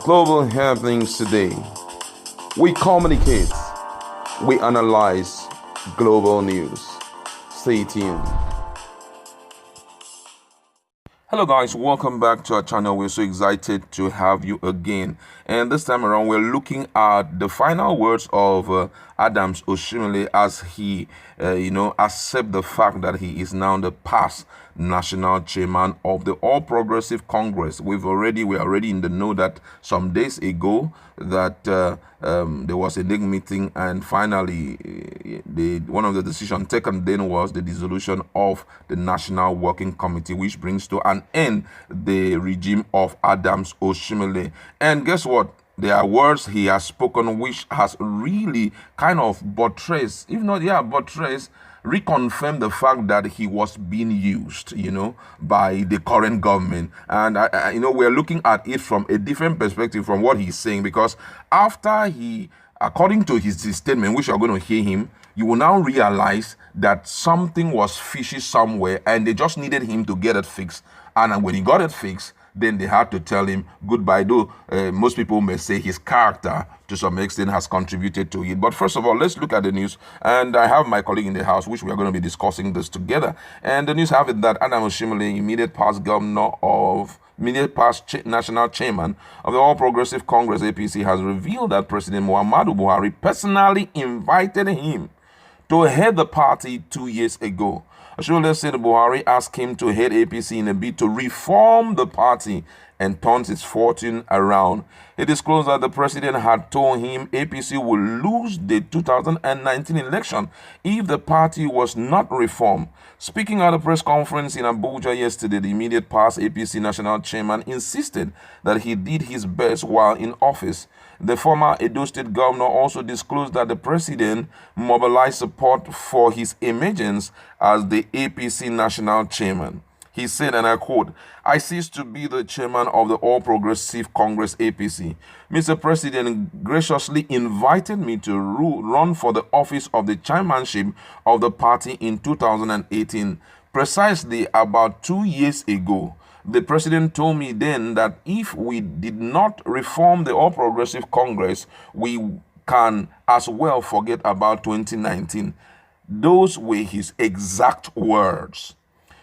Global happenings today. We communicate, we analyze global news. Stay tuned. Hello guys, welcome back to our channel. We're so excited to have you again. And this time around, we're looking at the final words of Adams Oshiomhole as he, accept the fact that he is now the past national chairman of the All Progressive Congress. We're already in the know that some days ago that there was a big meeting, and finally one of the decisions taken then was the dissolution of the National Working Committee, which brings to an end the regime of Adams Oshiomhole. And guess what? There are words he has spoken which has really kind of buttressed, reconfirmed the fact that he was being used, by the current government. And, we're looking at it from a different perspective from what he's saying, because after he, according to his statement, which you're going to hear him, you will now realize that something was fishy somewhere and they just needed him to get it fixed. And when he got it fixed, then they had to tell him goodbye. Though most people may say his character to some extent has contributed to it. But first of all, let's look at the news. And I have my colleague in the house, which we are going to be discussing this together. And the news have it that Adams Oshiomhole, immediate past national chairman of the All Progressive Congress (APC), has revealed that President Muhammadu Buhari personally invited him to head the party 2 years ago. Oshiomhole said Buhari asked him to head APC in a bid to reform the party and turn its fortune around. He disclosed that the president had told him APC would lose the 2019 election if the party was not reformed. Speaking at a press conference in Abuja yesterday, the immediate past APC national chairman insisted that he did his best while in office. The former Edo State governor also disclosed that the president mobilized support for his emergence as the APC national chairman. He said, and I quote, "I ceased to be the chairman of the All Progressive Congress (APC). Mr. President graciously invited me to run for the office of the chairmanship of the party in 2018, precisely about 2 years ago. The president told me then that if we did not reform the All Progressive Congress, we can as well forget about 2019. Those were his exact words.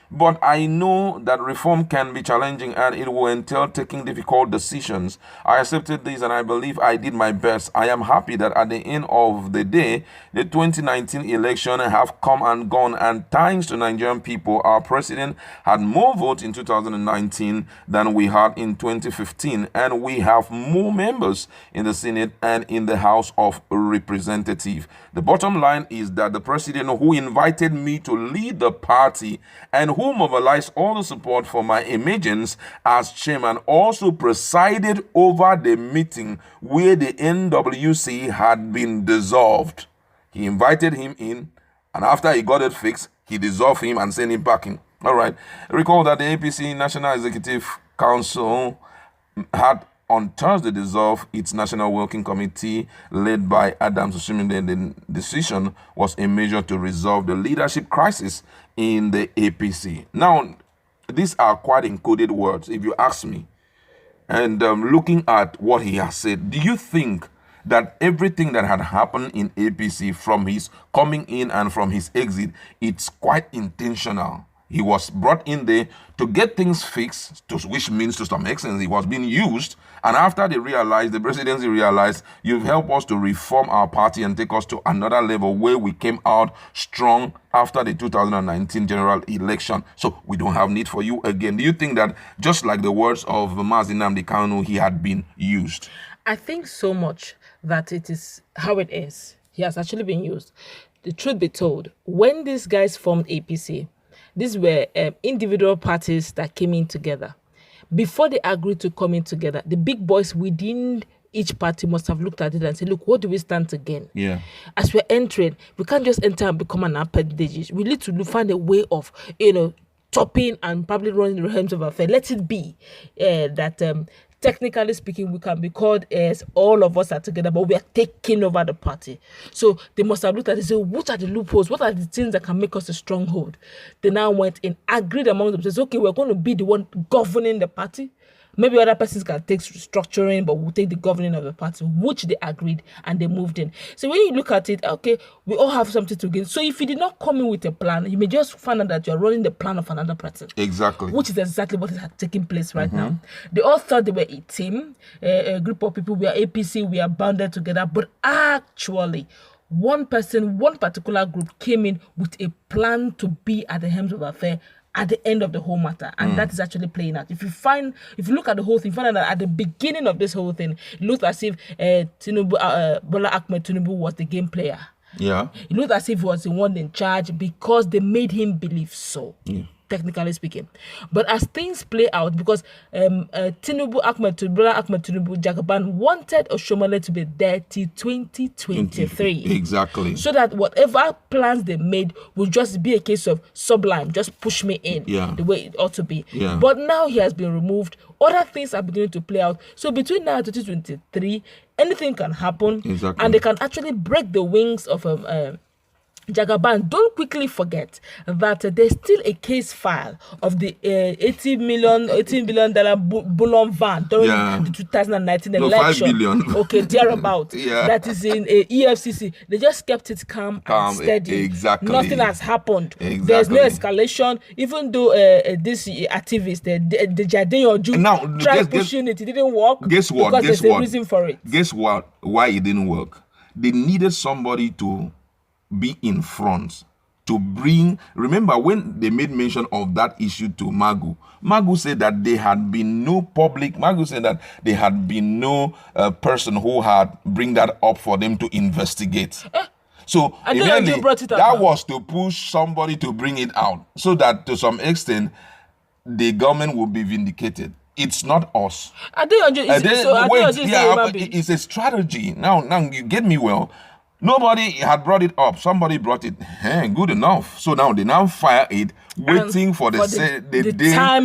But I know that reform can be challenging and it will entail taking difficult decisions. I accepted this and I believe I did my best. I am happy that at the end of the day, the 2019 election have come and gone, and thanks to Nigerian people, our president had more votes in 2019 than we had in 2015, and we have more members in the Senate and in the House of Representatives. The bottom line is that the president who invited me to lead the party and who mobilized all the support for my emergence as chairman also presided over the meeting where the NWC had been dissolved. He invited him in, and after he got it fixed, he dissolved him and sent him packing. All right. Recall that the APC National Executive Council had on Thursday dissolved its National Working Committee led by Adams Oshiomhole. The decision was a measure to resolve the leadership crisis in the APC. Now, these are quite encoded words, if you ask me. And looking at what he has said, do you think that everything that had happened in APC from his coming in and from his exit, it's quite intentional? He was brought in there to get things fixed, which means to some extent he was being used. And after the presidency realized, you've helped us to reform our party and take us to another level where we came out strong after the 2019 general election. So we don't have need for you again. Do you think that, just like the words of Nnamdi Kanu, he had been used? I think so much that it is how it is. He has actually been used. The truth be told, when these guys formed APC, these were individual parties that came in together. Before they agreed to come in together, the big boys within each party must have looked at it and said, look, what do we stand to gain? Yeah. As we're entering, we can't just enter and become an appendage. We need to find a way of, chopping and probably running the realms of affair. Let it be that technically speaking, we can be called as all of us are together, but we are taking over the party. So they must have looked at it and said, what are the loopholes? What are the things that can make us a stronghold? They now went and agreed among themselves, okay, we're going to be the one governing the party. Maybe other persons can take structuring, but we'll take the governing of the party, which they agreed and they moved in. So when you look at it, okay, we all have something to gain. So if you did not come in with a plan, you may just find out that you're running the plan of another person. Exactly. Which is exactly what is taking place right now. They all thought they were a team, a group of people. We are APC, we are bounded together. But actually, one person, one particular group came in with a plan to be at the helm of the affair at the end of the whole matter, and that is actually playing out. If you look at the whole thing, find out that at the beginning of this whole thing, it looked as if Bola Ahmed Tinubu was the game player. Yeah. It looked as if he was the one in charge because they made him believe so. Yeah. Technically speaking, but as things play out, because Bola Ahmed Tinubu Jagaban wanted Oshiomhole to be there till 2023. Exactly. So that whatever plans they made will just be a case of sublime, just push me in the way it ought to be. Yeah. But now he has been removed. Other things are beginning to play out. So between now and 2023, anything can happen. Exactly. And they can actually break the wings of Jagaban. Don't quickly forget that there's still a case file of the $18 billion Bullion van during the 2019 election. 5 billion. Okay, thereabout. That is in EFCC. They just kept it calm and steady. Exactly. Nothing has happened. Exactly. There's no escalation. Even though this activist, the Jardin Oju, tried pushing it didn't work. Guess what? Because there's a reason for it. Guess what? Why it didn't work? They needed somebody to be in front to bring. Remember when they made mention of that issue to Magu said that there had been no person who had bring that up for them to investigate. So immediately, that was to push somebody to bring it out so that to some extent the government will be vindicated. It's not us. It's a strategy. Now you get me well. Nobody had brought it up. Somebody brought it. Good enough. So now they fire it, waiting for the day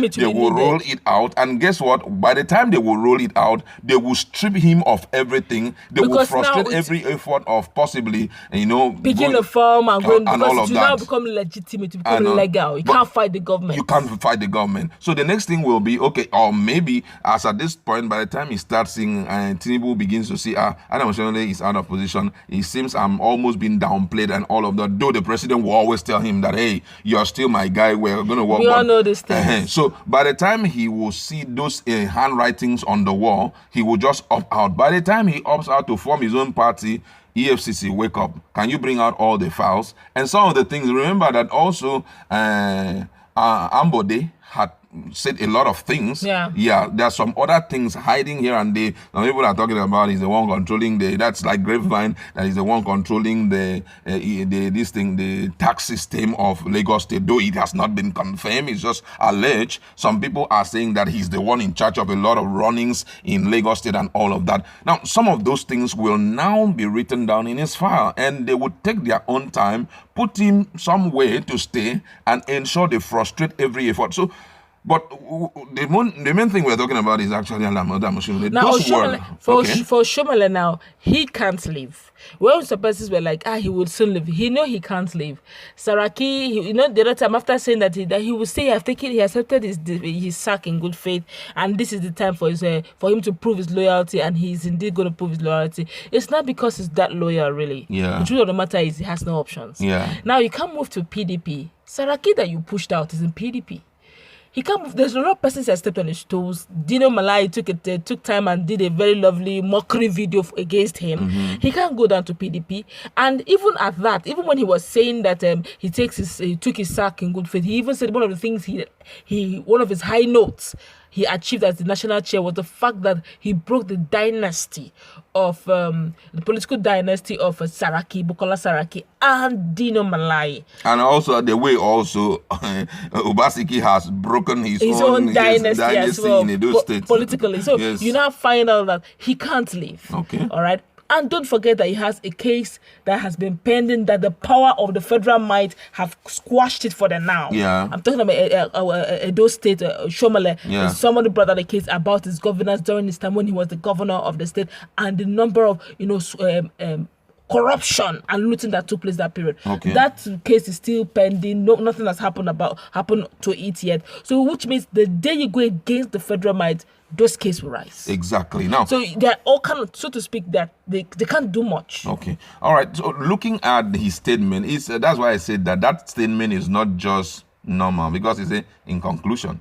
they will roll it out. And guess what? By the time they will roll it out, they will strip him of everything. They will frustrate every effort of possibly, picking the form and going, and because all of you that. now become legitimate, you become legal. You can't fight the government. You can't fight the government. So the next thing will be, okay, or maybe as at this point, by the time he starts seeing, Tinubu begins to see, Oshiomhole is out of position. He seems I'm almost being downplayed and all of that. Though the president will always tell him that, hey, you're still my guy. We're going to work. We all know this thing. So by the time he will see those handwritings on the wall, he will just opt out. By the time he opts out to form his own party, EFCC, wake up. Can you bring out all the files? And some of the things, remember that also Ambode had said a lot of things. Yeah, there's some other things hiding here and there. Some people are talking about is the one controlling that's like grapevine, that is the one controlling the tax system of Lagos State, though it has not been confirmed, it's just alleged. Some people are saying that he's the one in charge of a lot of runnings in Lagos State and all of that. Now, some of those things will now be written down in his file, and they would take their own time, put him somewhere to stay and ensure they frustrate every effort. So, but the main thing we're talking about is actually Oshiomhole. Now, for Oshiomhole now, he can't leave. When some persons were like, he would soon leave. He can't leave. Saraki, the other time after saying that he would say he accepted his sack in good faith, and this is the time for him to prove his loyalty, and he's indeed going to prove his loyalty. It's not because he's that loyal, really. Yeah. The truth of the matter is he has no options. Yeah. Now you can't move to PDP. Saraki that you pushed out is in PDP. He can't move. There's a lot of persons that stepped on his toes. Dino Malai took time and did a very lovely mockery video against him. He can't go down to PDP. And even at that, even when he was saying that he took his sack in good faith, he even said one of the things one of his high notes he achieved as the national chair was the fact that he broke the dynasty of the political dynasty of Bukola Saraki and Dino Malai. And also the way Obaseki has broken his own dynasty as well, in Edo State. Politically. So you now find out that he can't leave. Okay. All right. And don't forget that he has a case that has been pending, that the power of the federal might have squashed it for the now. Yeah. I'm talking about Edo State, Oshiomhole. Yeah. Somebody brought out a case about his governance during his time when he was the governor of the state, and the number of, corruption and looting that took place that period. Okay. That case is still pending. No, nothing has happened to it yet. So which means the day you go against the federal might, those cases will rise. Exactly. Now, so they're all kind of, so to speak, that they can't do much. Okay. All right. So looking at his statement, that's why I said that statement is not just normal, because he said, in conclusion,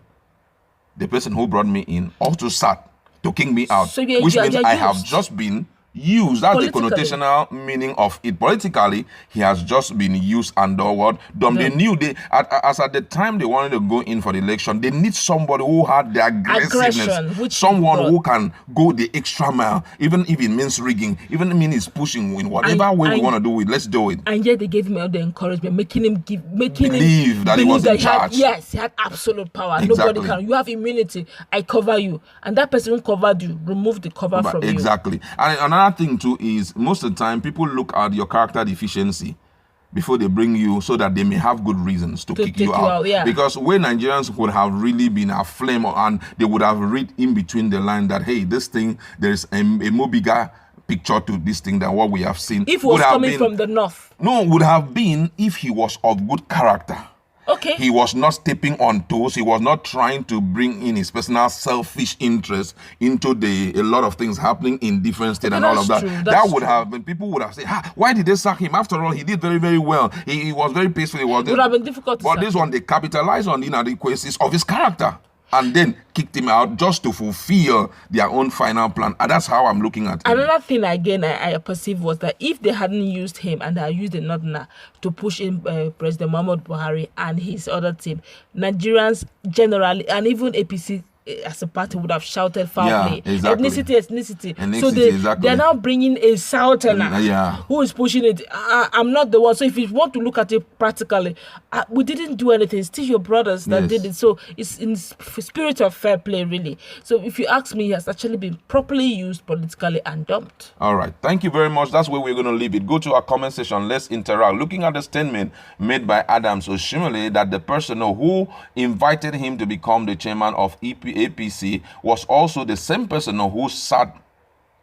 the person who brought me in also sat to kick me out, So which means I have used. just been used. That's the Politically. connotational meaning of it. Politically, he has just been used and what? They knew as at the time they wanted to go in for the election, they need somebody who had the aggressiveness, someone who can go the extra mile, even if it means rigging, even if it means pushing in whatever way we want to do it. Let's do it. And yet they gave him all the encouragement, making him believe that he was in charge. Yes, he had absolute power. Exactly. Nobody can. You have immunity. I cover you, and that person who covered you removed the cover from you. Exactly. And another thing too is, most of the time people look at your character deficiency before they bring you, so that they may have good reasons to kick you out. Yeah. Because when Nigerians would have really been aflame, and they would have read in between the line that, hey, this thing, there's a more bigger picture to this thing than what we have seen. If he was coming from the north. No, would have been if he was of good character. Okay. He was not stepping on toes. He was not trying to bring in his personal selfish interest into a lot of things happening in different states and all of that. That would have been, people would have said, why did they sack him? After all, he did very, very well. He was very peaceful. It would have been difficult to But this one, they capitalized on the inadequacies of his character and then kicked him out just to fulfill their own final plan. And that's how I'm looking at it. Another thing, again, I perceive was that if they hadn't used him and they had used the Northerner to push in President Muhammadu Buhari and his other team, Nigerians generally, and even APC as a party, would have shouted foul play. Yeah, exactly. Ethnicity. So they're now bringing a Southerner who is pushing it. I'm not the one. So if you want to look at it practically, we didn't do anything. It's still your brothers that did it. So it's in spirit of fair play, really. So if you ask me, he has actually been properly used politically and dumped. All right. Thank you very much. That's where we're going to leave it. Go to our comment section. Let's interact. Looking at the statement made by Adams Oshiomhole that the person who invited him to become the chairman of APC was also the same person who sat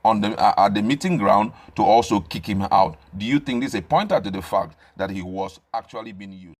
on at the meeting ground to also kick him out. Do you think this is a pointer to the fact that he was actually being used?